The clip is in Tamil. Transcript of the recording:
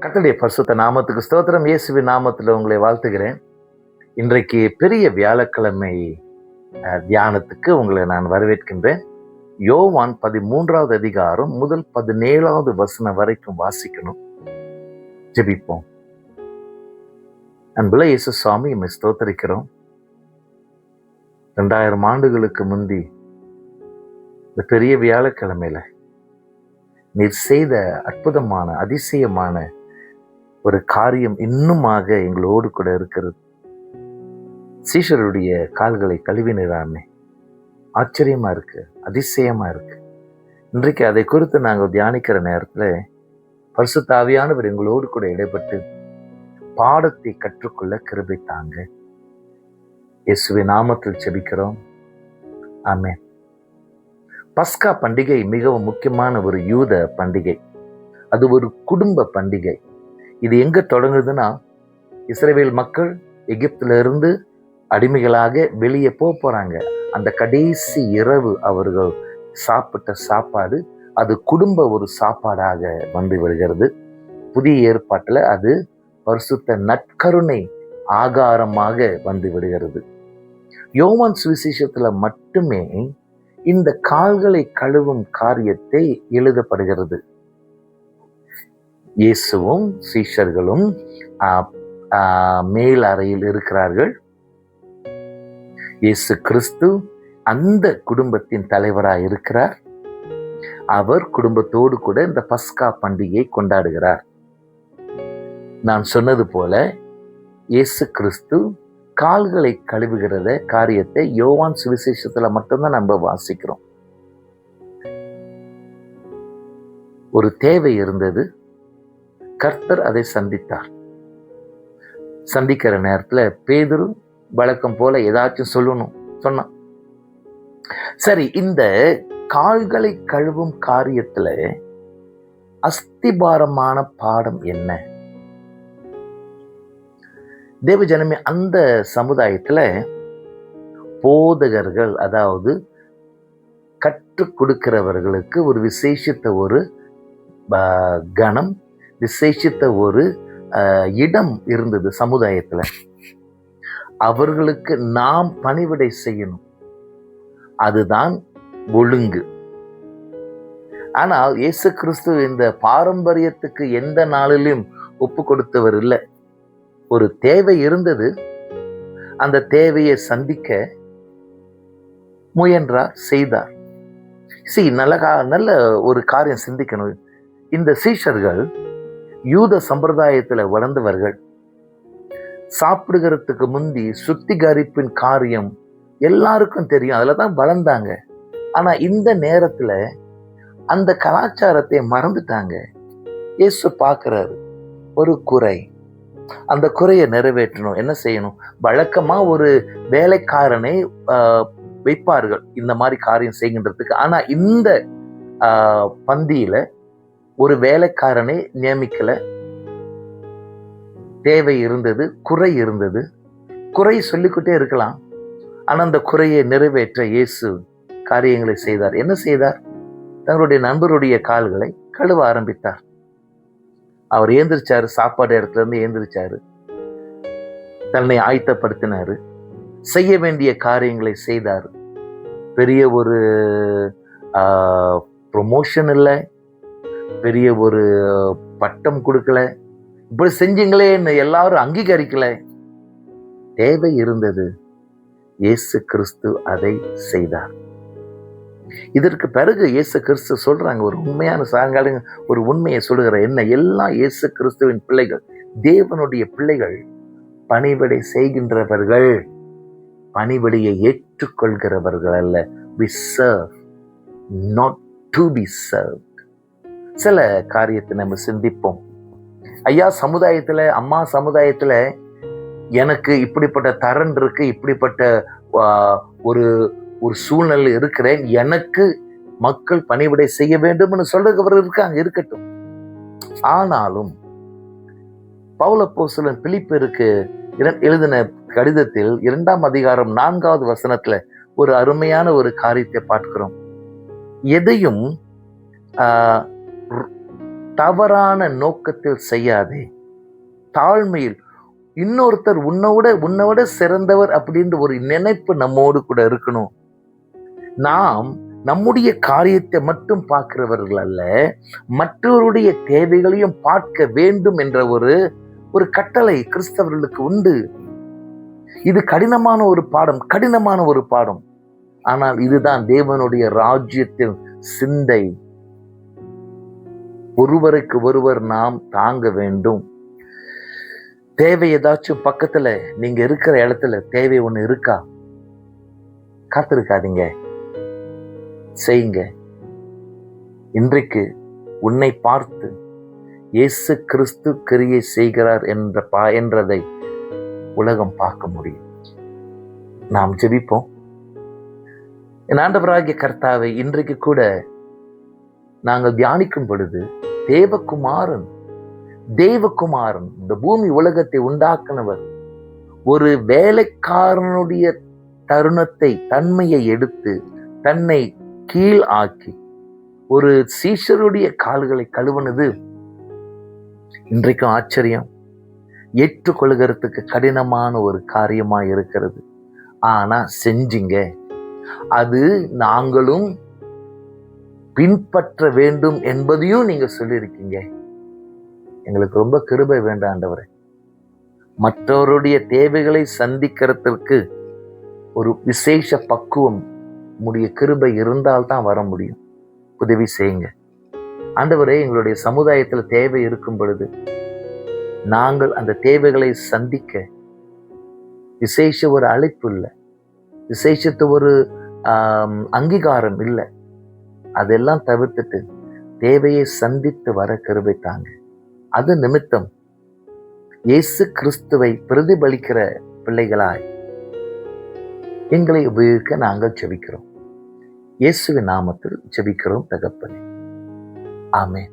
கர்த்தருடைய பரிசுத்த நாமத்துக்கு ஸ்தோத்திரம். இயேசுவின் நாமத்தில் உங்களை வாழ்த்துகிறேன். இன்றைக்கு பெரிய வியாழக்கிழமை தியானத்துக்கு உங்களை நான் வரவேற்கின்றேன். யோவான் 13வது அதிகாரம் முதல் 17வது வசனம் வரைக்கும் வாசிக்கணும். ஜெபிப்போம். அன்புள்ள இயேசு சுவாமி, நம்மை ஸ்தோத்தரிக்கிறோம். 2000 ஆண்டுகளுக்கு முந்தி இந்த பெரிய வியாழக்கிழமையில நீர் செய்த அற்புதமான அதிசயமான ஒரு காரியம் இன்னுமாக எங்களோடு கூட இருக்கிறது. சீஷருடைய கால்களை கழுவினாமே, ஆச்சரியமா இருக்கு, அதிசயமா இருக்கு. இன்றைக்கு அதை குறித்து நாங்கள் தியானிக்கிற நேரத்துல பரிசுத்த ஆவியானவர் எங்களோடு கூட இடைப்பட்டு பாடத்தை கற்றுக்கொள்ள கிருபை தாங்க. இயேசுவின் நாமத்தில் ஜெபிக்கிறோம். ஆமென். பஸ்கா பண்டிகை மிகவும் முக்கியமான ஒரு யூத பண்டிகை. அது ஒரு குடும்ப பண்டிகை. இது எங்க தொடங்குதுன்னா, இஸ்ரவேல் மக்கள் எகிப்துல இருந்து அடிமைகளாக வெளியே போறாங்க. அந்த கடைசி இரவு அவர்கள் சாப்பிட்ட சாப்பாடு அது குடும்ப ஒரு சாப்பாடாக வந்து விடுகிறது. புதிய ஏற்பாட்டுல அது பரிசுத்த நற்கருணை ஆகாரமாக வந்து விடுகிறது. யோவான் சுவிசேஷத்துல மட்டுமே இந்த கால்களை கழுவும் காரியத்தை எழுதப்படுகிறது. இயேசுவும் சீஷர்களும் மேல் அறையில் இருக்கிறார்கள். இயேசு கிறிஸ்து அந்த குடும்பத்தின் தலைவராக இருக்கிறார். அவர் குடும்பத்தோடு கூட இந்த பஸ்கா பண்டிகையை கொண்டாடுகிறார். நான் சொன்னது போல இயேசு கிறிஸ்து கால்களை கழுவுகிறத காரியத்தை யோவான் சுவிசேஷத்துல மட்டும்தான் நம்ம வாசிக்கிறோம். ஒரு தேவை இருந்தது, கர்த்தர் அதை சந்தித்தார். சந்திக்கிற நேரத்துல பேதுரு வழக்கம் போல ஏதாச்சும் சொன்னான். சரி, இந்த கால்களை கழுவும் காரியத்துல அஸ்திபாரமான பாடம் என்ன? தேவஜனமே, அந்த சமுதாயத்துல போதகர்கள், அதாவது கற்றுக் கொடுக்கிறவர்களுக்கு ஒரு விசேஷித்த ஒரு கணம், விசேஷித்த ஒரு இடம் இருந்தது சமுதாயத்துல. அவர்களுக்கு நாம் பணிவிடை செய்யணும், அதுதான் ஒழுங்கு. ஆனால் இயேசு கிறிஸ்து இந்த பாரம்பரியத்துக்கு எந்த நாளிலும் ஒப்பு கொடுத்தவர் இல்லை. ஒரு தேவை இருந்தது, அந்த தேவையை சந்திக்க முயன்றார், செய்தார். நல்ல ஒரு காரியம் சிந்திக்கணும். இந்த சீஷர்கள் யூத சம்பிரதாயத்துல வளர்ந்தவர்கள். சாப்பிடுகிறதுக்கு முந்தி சுத்திகரிப்பின் காரியம் எல்லாருக்கும் தெரியும், அதுலதான் வளர்ந்தாங்க. ஆனா இந்த நேரத்துல அந்த கலாச்சாரத்தை மறந்துட்டாங்க. இயேசு பார்க்கிறாரு ஒரு குறை, அந்த குறையை நிறைவேற்றணும். என்ன செய்யணும்? வழக்கமா ஒரு வேலைக்காரனை வைப்பார்கள் இந்த மாதிரி காரியம் செய்கின்றதுக்கு. ஆனா இந்த பந்தியில ஒரு வேலைக்காரனை நியமிக்கல. தேவை இருந்தது, குறை இருந்தது. குறை சொல்லிக்கிட்டே இருக்கலாம், ஆனா அந்த குறையை நிறைவேற்ற இயேசு காரியங்களை செய்தார். என்ன செய்தார்? தங்களுடைய நண்பருடைய கால்களை கழுவ ஆரம்பித்தார். அவர் ஏந்திரிச்சாரு, சாப்பாடு இடத்துல இருந்து ஏந்திரிச்சாரு, தன்னை ஆயத்தப்படுத்தினாரு, செய்ய வேண்டிய காரியங்களை செய்தார். பெரிய ஒரு ப்ரொமோஷன் இல்லை, பெரிய ஒரு பட்டம் கொடுக்கல, இப்படி செஞ்சீங்களேன்னு எல்லாரும் அங்கீகரிக்கல. தேவை இருந்தது, இயேசு கிறிஸ்து அதை செய்தார். இதற்கு பிறகு இயேசு கிறிஸ்து சொல்றாங்க ஒரு உண்மையான சாயங்காலம் ஒரு உண்மையை சொல்லுகிற என்ன, எல்லாம் இயேசு கிறிஸ்துவின் பிள்ளைகள், தேவனுடைய பிள்ளைகள் பணிவிடை செய்கின்றவர்கள், பணிவிடையை ஏற்றுக்கொள்கிறவர்கள் அல்ல. we serve, not to be served. சில காரியத்தை நம்ம சிந்திப்போம். ஐயா சமுதாயத்துல, அம்மா சமுதாயத்துல எனக்கு இப்படிப்பட்ட தரன் இருக்கு, இப்படிப்பட்ட ஒரு ஒரு சூழ்நிலை இருக்கிறேன், எனக்கு மக்கள் பணிவிடை செய்ய வேண்டும் சொல்றவர் இருக்காங்க, இருக்கட்டும். ஆனாலும் பவுல் அப்போஸ்தலன் பிலிப்பியருக்கு எழுதின கடிதத்தில் 2ஆம் அதிகாரம் 4வது வசனத்துல ஒரு அருமையான ஒரு காரியத்தை பார்க்கிறோம். எதையும் தவறான நோக்கத்தில் செய்யாதே. தாழ்மையில் இன்னொருத்தர் உன்னை விட சிறந்தவர் அப்படின்ற ஒரு நினைப்பு நம்மோடு கூட இருக்கணும். நாம் நம்முடைய காரியத்தை மட்டும் பார்க்கிறவர்கள் அல்ல, மற்றவருடைய தேவைகளையும் பார்க்க வேண்டும் என்ற ஒரு கட்டளை கிறிஸ்தவர்களுக்கு உண்டு. இது கடினமான ஒரு பாடம். ஆனால் இதுதான் தேவனுடைய ராஜ்யத்தின் சிந்தை. ஒருவருக்கு ஒருவர் நாம் தாங்க வேண்டும். தேவை ஏதாச்சும் பக்கத்துல, நீங்க இருக்கிற இடத்துல தேவை ஒண்ணு இருக்கா, காத்திருக்காதீங்க, செய்யுங்க. இன்றைக்கு உன்னை பார்த்து இயேசு கிறிஸ்து கிரியை செய்கிறார் என்றதை உலகம் பார்க்க முடியும். நாம் ஜெபிப்போம். என் ஆண்டவராகிய கர்த்தாவை, இன்றைக்கு கூட நாங்கள் தியானிக்கும் பொழுது தேவகுமாரன் இந்த பூமி உலகத்தை உண்டாக்குனவர் ஒரு வேலைக்காரனுடைய தன்மையை எடுத்து தன்னை கீழ் ஆக்கி ஒரு சீஷருடைய கால்களை கழுவுனது இன்றைக்கும் ஆச்சரியம், ஏற்றுக்கொள்கிறதுக்கு கடினமான ஒரு காரியமா இருக்கிறது. ஆனா செஞ்சீங்க. அது நாங்களும் பின்பற்ற வேண்டும் என்பதையும் நீங்க சொல்லியிருக்கீங்க. எங்களுக்கு ரொம்ப கிருபை வேண்டாம் ஆண்டவரே. மற்றவருடைய தேவைகளை சந்திக்கிறதுக்கு ஒரு விசேஷ பக்குவம் உம்முடைய கிருபை இருந்தால்தான் வர முடியும். உதவி செய்யுங்க ஆண்டவரே. எங்களுடைய சமுதாயத்தில் தேவை இருக்கும் பொழுது நாங்கள் அந்த தேவைகளை சந்திக்க விசேஷ ஒரு அழைப்பு இல்லை, விசேஷத்து ஒரு அங்கீகாரம் இல்லை. அதெல்லாம் தவிர்த்துட்டு தேவையை சந்தித்து வர கிருபை தாங்க. அது நிமித்தம் இயேசு கிறிஸ்துவை பிரதிபலிக்கிற பிள்ளைகளாய் எங்களை உபயோகிக்க நாங்கள் ஜெபிக்கிறோம். இயேசுவின் நாமத்தில் ஜெபிக்கிறோம் தகப்பனே. ஆமென்.